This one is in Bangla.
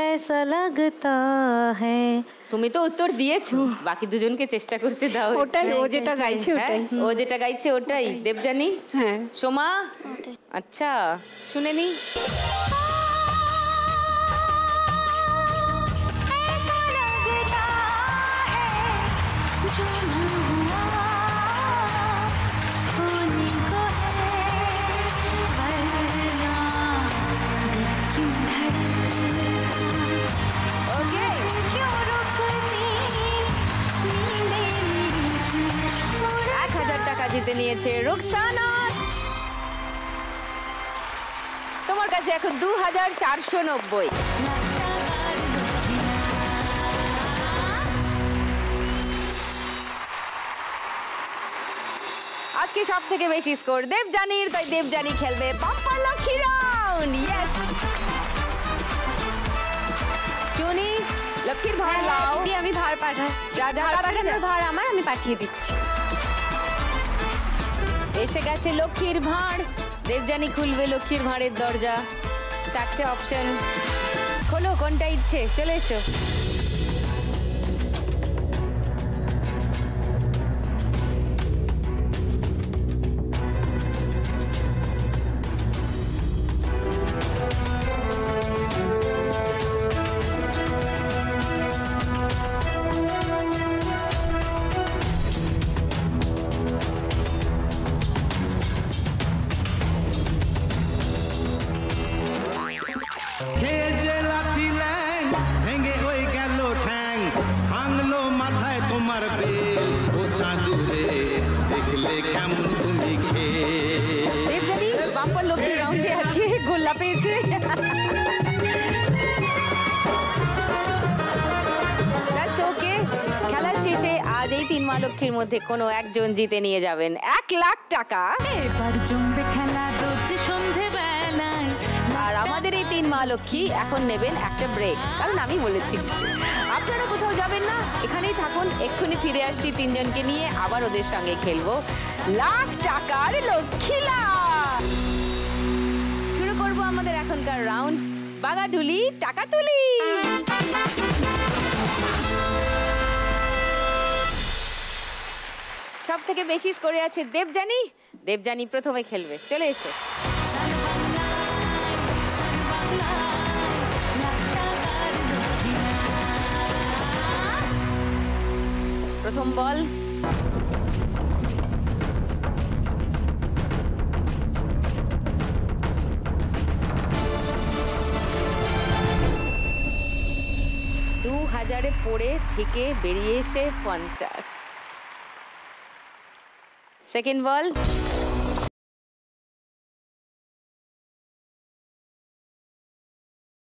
ऐसा लगता है। তুমি তো উত্তর দিয়েছো, বাকি দুজনকে চেষ্টা করতে দাও। ওটাই, ও যেটা গাইছে ওটাই। ও যেটা গাইছে ওটাই। দেবযানী? হ্যাঁ। সোমা? আচ্ছা, শুনে নি। জিতে নিয়েছে রুকসানা। তোমার কাছে এখন 2490। আজকে সব থেকে বেশি স্কোর দেবযানীর, তাই দেবযানী খেলবে বাম্পার লক্ষ্মী রাউন্ড। ইয়েস টুনি, লক্ষ্মীর ভাড় লাও। দিদি আমি ভাড় পাঠাচ্ছি। ভাড় আমার, আমি পাঠিয়ে দিচ্ছি। এসে গেছে লক্ষ্মীর ভাঁড়। দেবযানী খুলবে লক্ষ্মীর ভাঁড়ের দরজা। 4টে অপশন, খোলো কোনটা ইচ্ছে, চলে এসো। দেবযানী বাম্পার লক্ষ্মী রাউন্ডে আজকে গোল্লা পেয়েছে। ওকে, খেলার শেষে আজ এই 3 মা লক্ষ্মীর মধ্যে কোনো একজন জিতে নিয়ে যাবেন 1 লাখ টাকা। এবার জমবে খেলা রোজ সন্ধেবেলায়। আর আমাদের এই 3 মা লক্ষ্মী এখন নেবেন একটা ব্রেক, কারণ আমি বলেছি। আপনারা কোথাও যাবেন না, এখানেই থাকুন। এক্ষুনি ফিরে আসছি 3 জনকে নিয়ে, আবার ওদের সঙ্গে খেলবো লাখ টাকার লক্ষ্মীলা। শুরু করবো আমাদের এখনকার রাউন্ড, বাগাডুলি টাকা তুলি। সব থেকে বেশি স্কোরে আছে দেবযানী। দেবযানী প্রথমে খেলবে, চলে এসো। প্রথম বল, $2000 পড়ে থেকে বেরিয়ে এসে 50। সেকেন্ড বল,